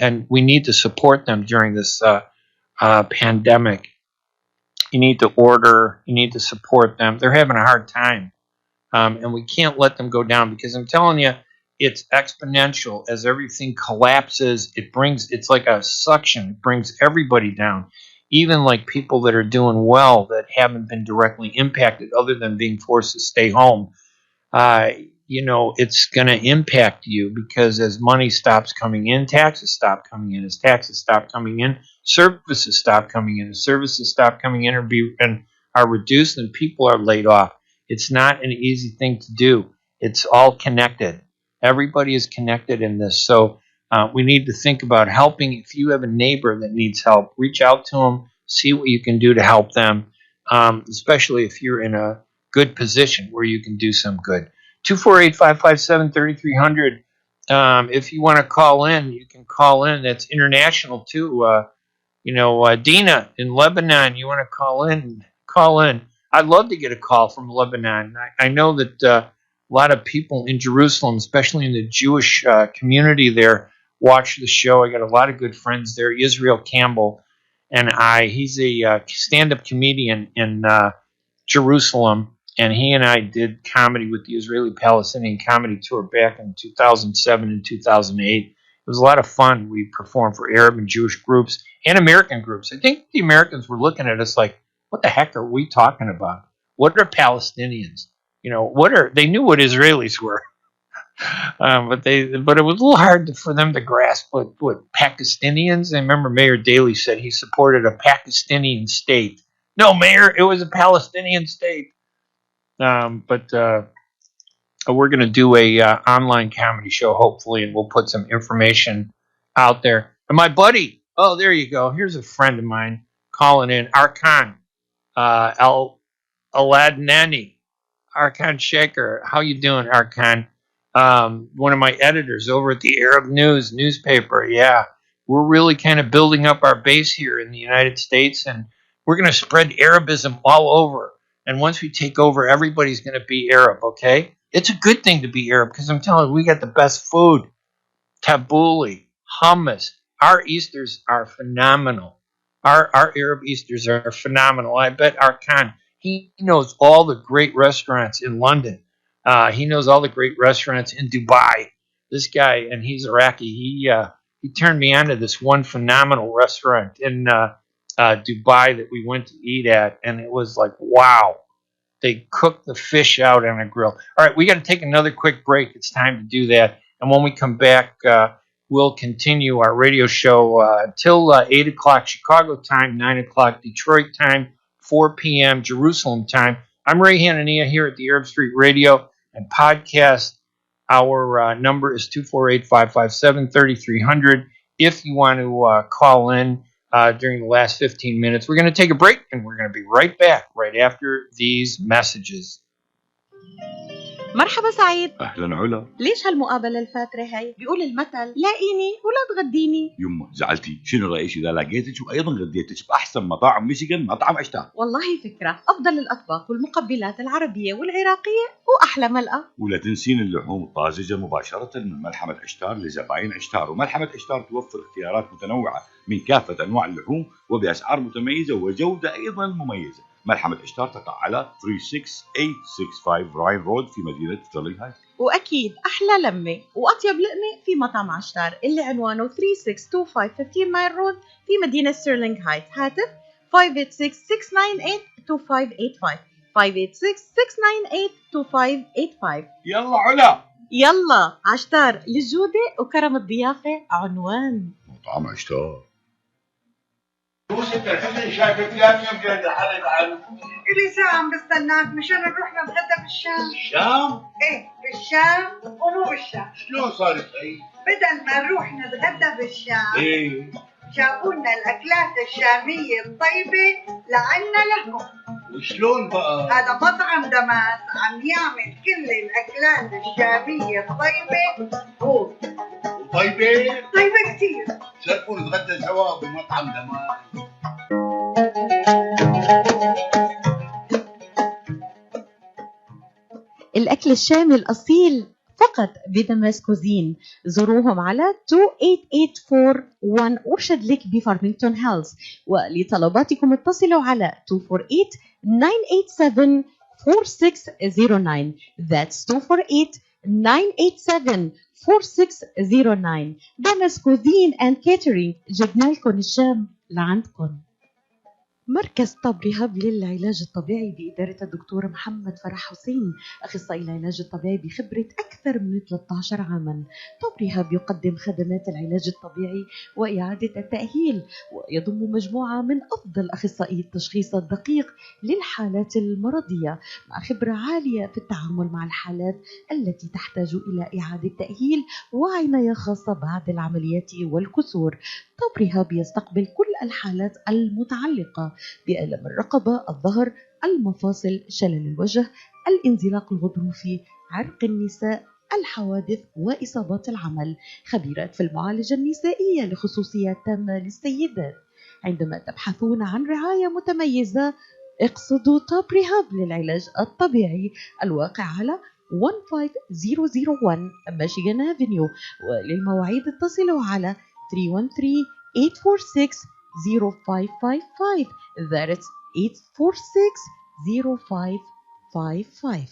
and we need to support them during this pandemic. You need to order. You need to support them. They're having a hard time. And we can't let them go down because I'm telling you, it's exponential. As everything collapses, it's like a suction. It brings everybody down. Even like people that are doing well that haven't been directly impacted other than being forced to stay home. It's going to impact you because as money stops coming in, taxes stop coming in. As taxes stop coming in, services stop coming in. As services stop coming in and are reduced, and people are laid off. It's not an easy thing to do. It's all connected. Everybody is connected in this. So we need to think about helping. If you have a neighbor that needs help, reach out to them, see what you can do to help them, especially if you're in a good position where you can do some good. 248-557-3300. If you want to call in, you can call in. That's international too. Dina in Lebanon, you want to call in? Call in. I'd love to get a call from Lebanon. I know that a lot of people in Jerusalem, especially in the Jewish community there, watch the show. I got a lot of good friends there. Israel Campbell and he's a stand-up comedian in Jerusalem, and he and I did comedy with the Israeli-Palestinian comedy tour back in 2007 and 2008. It was a lot of fun. We performed for Arab and Jewish groups and American groups. I think the Americans were looking at us like, what the heck are we talking about? What are Palestinians? They knew what Israelis were. But it was a little hard for them to grasp what Pakistanians. I remember Mayor Daley said he supported a Pakistani state. No, Mayor, it was a Palestinian state. But we're going to do a online comedy show, hopefully, and we'll put some information out there. And my buddy, oh, there you go. Here's a friend of mine calling in, Arkan Aladnani. Arkan Shaker. How you doing, Arkan? One of my editors over at the Arab News newspaper. Yeah, we're really kind of building up our base here in the United States, and we're going to spread Arabism all over. And once we take over, everybody's going to be Arab, okay? It's a good thing to be Arab because I'm telling you, we got the best food. Tabbouleh, hummus. Our Easters are phenomenal. Our Arab Easters are phenomenal. I bet Arkan, he knows all the great restaurants in London. He knows all the great restaurants in Dubai. This guy, and he's Iraqi, he turned me on to this one phenomenal restaurant in Dubai that we went to eat at, and it was like, wow. They cook the fish out on a grill. All right, we got to take another quick break. It's time to do that. And when we come back, we'll continue our radio show till 8 o'clock Chicago time, 9 o'clock Detroit time, 4 p.m. Jerusalem time. I'm Ray Hanania here at the Arab Street Radio and podcast. Our number is 248-557-3300. If you want to call in during the last 15 minutes, we're going to take a break, and we're going to be right back right after these messages. مرحبا سعيد. أهلا علا. ليش هالمقابلة الفاترة هاي؟ بيقول المثل لاقيني ولا تغديني. يما زعلتي، شنو رأيك إذا لقيتك وأيضا غديتك بأحسن مطاعم ميشيغان، مطعم عشتار؟ والله فكرة، أفضل الأطباق والمقبلات العربية والعراقية وأحلى ملقا. ولا تنسين اللحوم الطازجة مباشرة من ملحمة عشتار لزباين عشتار. وملحمة عشتار توفر اختيارات متنوعة من كافة أنواع اللحوم وبأسعار متميزة وجودة أيضا مميزة. ملحمة عشتار تقع على 36865 راين رود في مدينة ستيرلينغ هايت. وأكيد أحلى لمة وأطيب لقمة في مطعم عشتار اللي عنوانه 3625 15 مايل رود في مدينة ستيرلينغ هايت. هاتف 586-698-2585 586-698-2585. يلا علا. يلا عشتار للجودة وكرم الضيافة عنوان مطعم عشتار. إلي ساعة عم بستناك مشان نروح نتغدى بالشام. الشام؟ إيه بالشام ومو بالشام. شلون صارت هي؟ بدل ما نروح نتغدى بالشام ايه جابوا لنا الأكلات الشامية الطيبة لعنا لهم. وشلون بقى؟ هذا مطعم دماس عم يعمل كل الأكلات الشامية الطيبة هو. طيبة؟ طيبة كتير. شرفوا نتغدى سوا بمطعم دماس. الأكل الشامي الأصيل فقط بدمس كوزين. زوروهم على 28841 أرشد لك بفارمينغتون هيلز، ولطلباتكم اتصلوا على 248-987-4609. That's 248-987-4609. دمس كوزين and catering، جبنا لكم الشام لعندكم. مركز طب رهاب للعلاج الطبيعي بإدارة الدكتور محمد فرح حسين، أخصائي العلاج الطبيعي بخبرة أكثر من 13 عاما. طب رهاب يقدم خدمات العلاج الطبيعي وإعادة التأهيل، ويضم مجموعة من أفضل أخصائي التشخيص الدقيق للحالات المرضية، مع خبرة عالية في التعامل مع الحالات التي تحتاج إلى إعادة تأهيل وعناية خاصة بعد العمليات والكسور. طب رهاب يستقبل كل الحالات المتعلقة بألم الرقبة، الظهر، المفاصل، شلل الوجه، الانزلاق الغضروفي، عرق النساء، الحوادث وإصابات العمل. خبيرات في المعالجة النسائية لخصوصيات تامة للسيدات. عندما تبحثون عن رعاية متميزة اقصدوا طب رهاب للعلاج الطبيعي، الواقع على 15001 ميشيغان افنيو. وللمواعيد اتصلوا على 313-846-0555. That's 846-0555.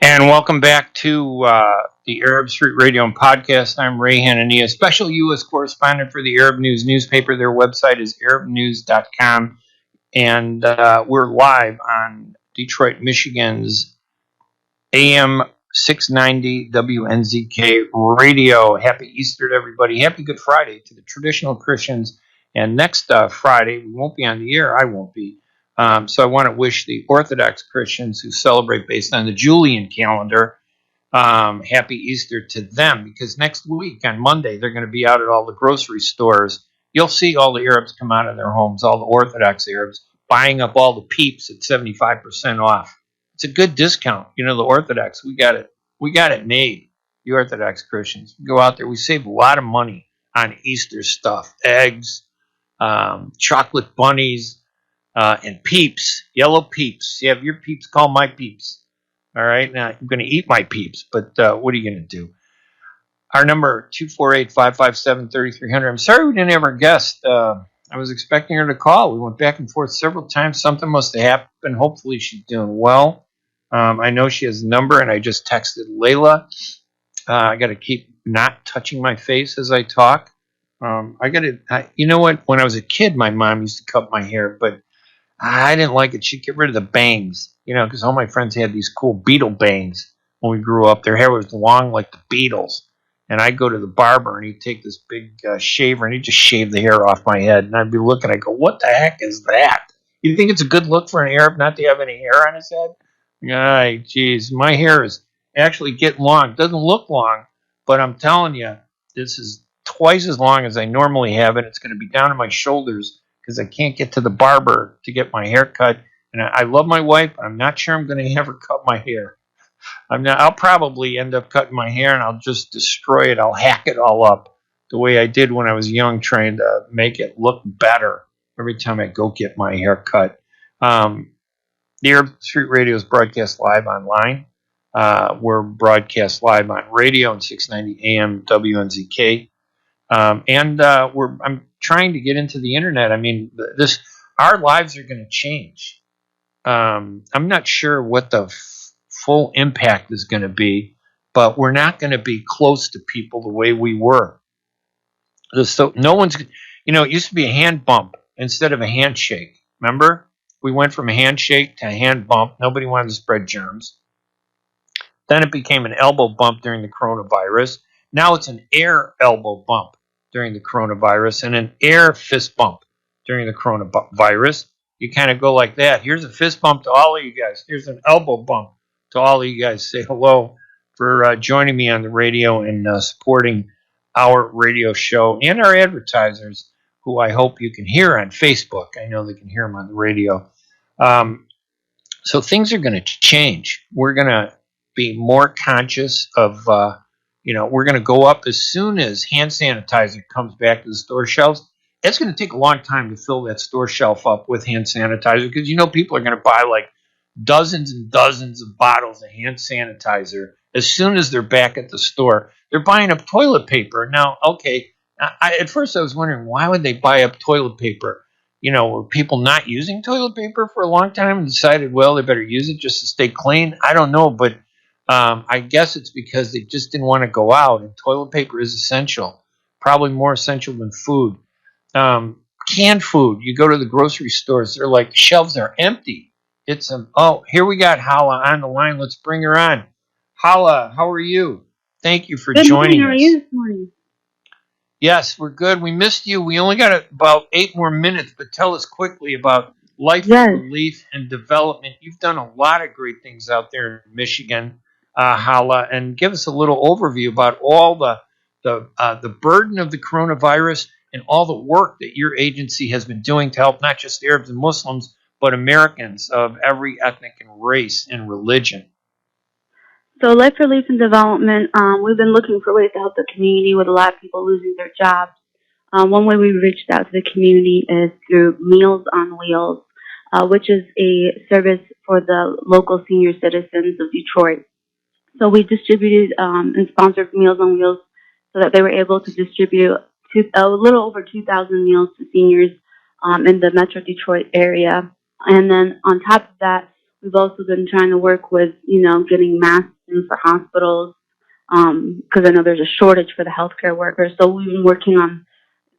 And welcome back to the Arab Street Radio and Podcast. I'm Ray Hanania, special U.S. correspondent for the Arab News newspaper. Their website is arabnews.com. And we're live on Detroit, Michigan's AM 690 WNZK radio. Happy Easter to everybody. Happy Good Friday to the traditional Christians. And next Friday, we won't be on the air. I won't be. So I want to wish the Orthodox Christians who celebrate based on the Julian calendar happy Easter to them, because next week on Monday, they're going to be out at all the grocery stores. You'll see all the Arabs come out of their homes, all the Orthodox Arabs, buying up all the peeps at 75% off. It's a good discount. You know, the Orthodox, we got it made. The Orthodox Christians, we go out there, we save a lot of money on Easter stuff, eggs, chocolate bunnies, and peeps, yellow peeps. You have your peeps, call my peeps. All right, now I'm going to eat my peeps, but what are you going to do? Our number 248-557-3300. I'm sorry we didn't have our guest. I was expecting her to call. We went back and forth several times. Something must have happened. Hopefully she's doing well. I know she has a number, and I just texted Layla. I got to keep not touching my face as I talk. You know what? When I was a kid, my mom used to cut my hair, but I didn't like it. She'd get rid of the bangs, you know, because all my friends had these cool Beatle bangs when we grew up. Their hair was long like the Beatles. And I'd go to the barber, and he'd take this big shaver, and he'd just shave the hair off my head. And I'd be looking, I'd go, what the heck is that? You think it's a good look for an Arab not to have any hair on his head? Ay, geez, my hair is actually getting long. It doesn't look long, but I'm telling you, this is twice as long as I normally have, and it's going to be down to my shoulders because I can't get to the barber to get my hair cut. And I love my wife, but I'm not sure I'm going to have her cut my hair. I'll probably end up cutting my hair, and I'll just destroy it. I'll hack it all up the way I did when I was young, trying to make it look better every time I go get my hair cut. The Arab Street Radio is broadcast live online. We're broadcast live on radio on 690 AM WNZK. I'm trying to get into the internet. I mean, our lives are going to change. I'm not sure what the full impact is going to be, but we're not going to be close to people the way we were. So no one's, It used to be a hand bump instead of a handshake. Remember? We went from a handshake to a hand bump. Nobody wanted to spread germs. Then it became an elbow bump during the coronavirus. Now it's an air elbow bump during the coronavirus and an air fist bump during the coronavirus. You kind of go like that. Here's a fist bump to all of you guys. Here's an elbow bump to all of you guys. Say hello for joining me on the radio and supporting our radio show and our advertisers, who I hope you can hear on Facebook. I know they can hear them on the radio. So things are going to change. We're going to be more conscious of, we're going to go up as soon as hand sanitizer comes back to the store shelves. It's going to take a long time to fill that store shelf up with hand sanitizer because, people are going to buy like dozens and dozens of bottles of hand sanitizer as soon as they're back at the store. They're buying up toilet paper. Now, okay, at first I was wondering, why would they buy up toilet paper? Were people not using toilet paper for a long time and decided, well, they better use it just to stay clean? I don't know, but I guess it's because they just didn't want to go out, and toilet paper is essential, probably more essential than food. Canned food, you go to the grocery stores, they're like, shelves are empty. Here we got Hala on the line. Let's bring her on. Hala, how are you? Thank you for joining us. How are you this morning? Yes, we're good. We missed you. We only got about 8 more minutes, but tell us quickly about life relief and development. You've done a lot of great things out there in Michigan, Hala, and give us a little overview about all the burden of the coronavirus and all the work that your agency has been doing to help not just Arabs and Muslims, but Americans of every ethnic and race and religion. So life relief and development, we've been looking for ways to help the community with a lot of people losing their jobs. One way we reached out to the community is through Meals on Wheels, which is a service for the local senior citizens of Detroit. So we distributed and sponsored Meals on Wheels so that they were able to distribute a little over 2,000 meals to seniors in the Metro Detroit area. And then on top of that, we've also been trying to work with, getting masks in for hospitals, because I know there's a shortage for the healthcare workers. So we've been working on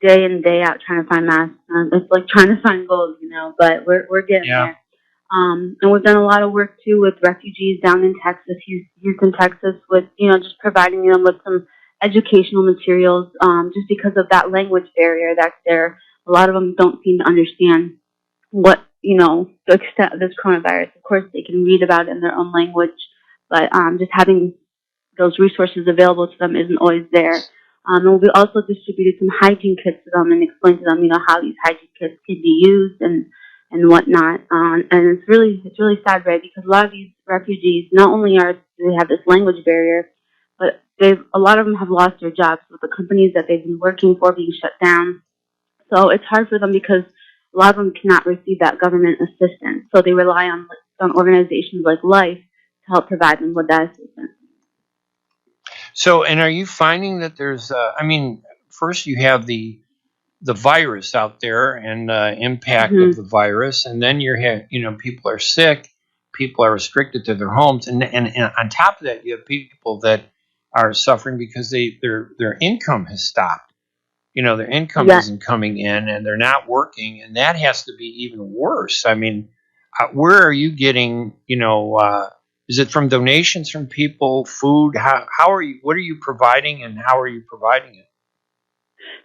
day in, day out trying to find masks. It's like trying to find gold, but we're getting there. And we've done a lot of work, too, with refugees down in Texas, Houston, Texas, with, just providing them with some educational materials, just because of that language barrier that's there. A lot of them don't seem to understand what, the extent of this coronavirus. Of course, they can read about it in their own language, but just having those resources available to them isn't always there. And we also distributed some hygiene kits to them and explained to them, how these hygiene kits can be used and whatnot. And it's really sad, right? Because a lot of these refugees, not only do they have this language barrier, but a lot of them have lost their jobs with the companies that they've been working for being shut down. So it's hard for them because a lot of them cannot receive that government assistance. So they rely on organizations like Life to help provide them with that assistance. So, and are you finding that there's, first you have the virus out there and impact of the virus, and then people are sick, people are restricted to their homes, and on top of that, you have people that are suffering because their income has stopped. Their income isn't coming in, and they're not working, and that has to be even worse. Where are you getting? Is it from donations from people, food? How are you? What are you providing, and how are you providing it?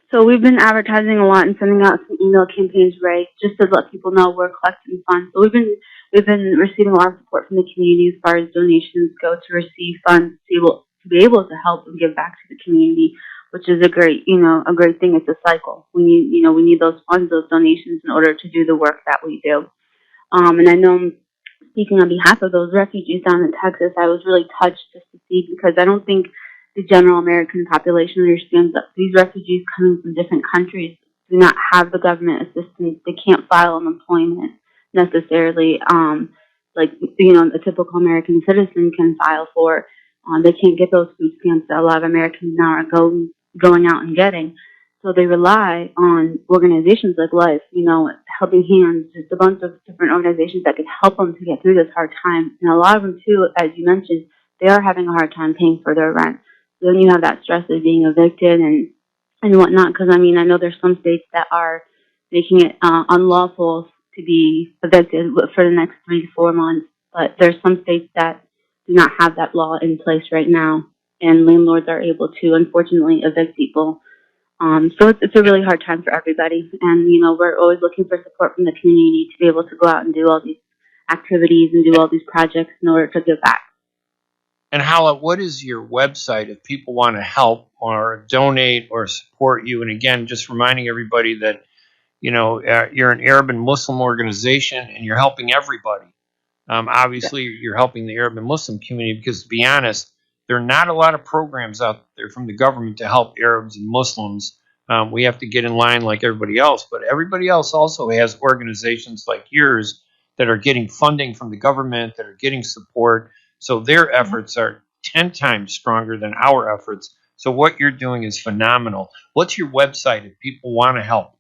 So we've been advertising a lot and sending out some email campaigns, right, just to let people know we're collecting funds. So we've been receiving a lot of support from the community as far as donations go to receive funds to be able to help and give back to the community, which is a great thing. It's a cycle. We need those funds, those donations in order to do the work that we do. And I know, speaking on behalf of those refugees down in Texas, I was really touched just to see, because I don't think the general American population understands that these refugees coming from different countries do not have the government assistance. They can't file unemployment necessarily, like a typical American citizen can file for. They can't get those food stamps that a lot of Americans now are going out and getting. So they rely on organizations like Life, Helping Hands, just a bunch of different organizations that could help them to get through this hard time. And a lot of them, too, as you mentioned, they are having a hard time paying for their rent. So then you have that stress of being evicted and and whatnot. Because I mean, I know there's some states that are making it unlawful to be evicted for the next 3 to 4 months, but there's some states that do not have that law in place right now, and landlords are able to, unfortunately, evict people. So it's a really hard time for everybody, and you know, we're always looking for support from the community to be able to go out and do all these activities and do all these projects in order to give back. And Hala, what is your website if people want to help or donate or support you? And again, just reminding everybody that, you know, you're an Arab and Muslim organization and you're helping everybody. Obviously, you're helping the Arab and Muslim community because, to be honest, there are not a lot of programs out there from the government to help Arabs and Muslims. We have to get in line like everybody else, but everybody else also has organizations like yours that are getting funding from the government, that are getting support. So their efforts are 10 times stronger than our efforts. So what you're doing is phenomenal. What's your website if people want to help?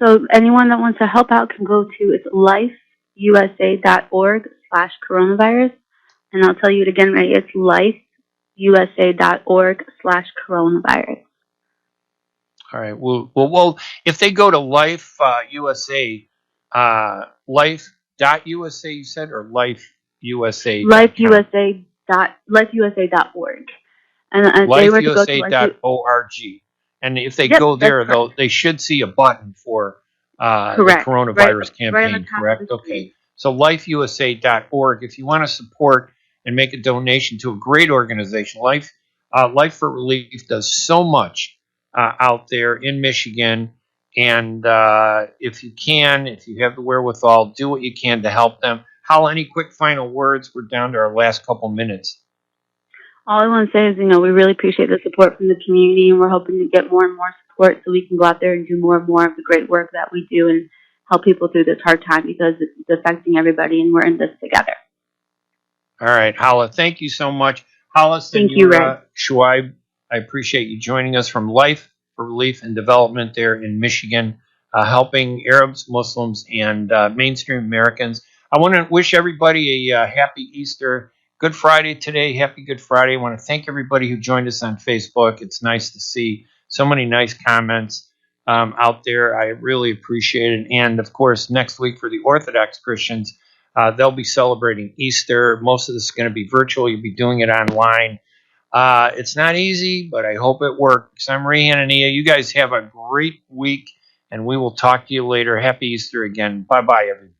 So anyone that wants to help out can go to it's lifeusa.org/coronavirus. And I'll tell you it again, right? It's lifeusa.org/coronavirus. All right. Well, if they go to Life USA, life.usa, you said, or lifeusa.com? Lifeusa.org. And they were to go to lifeusa.org. And if they go there, they should see a button for the coronavirus campaign, correct? Okay. So lifeusa.org. If you want to support and make a donation to a great organization, Life for Relief does so much out there in Michigan. And if you have the wherewithal, do what you can to help them. Hala, any quick final words? We're down to our last couple minutes. All I want to say is, you know, we really appreciate the support from the community, and we're hoping to get more and more support so we can go out there and do more and more of the great work that we do and help people through this hard time because it's affecting everybody, and we're in this together. All right, Hala, thank you so much. Hala Sanyurah-Shuaib, I appreciate you joining us from Life for Relief and Development there in Michigan, helping Arabs, Muslims, and mainstream Americans. I want to wish everybody a happy Easter. Good Friday today. Happy Good Friday. I want to thank everybody who joined us on Facebook. It's nice to see so many nice comments out there. I really appreciate it. And, of course, next week for the Orthodox Christians, they'll be celebrating Easter. Most of this is going to be virtual. You'll be doing it online. It's not easy, but I hope it works. I'm Ray Hanania. You guys have a great week, and we will talk to you later. Happy Easter again. Bye-bye, everybody.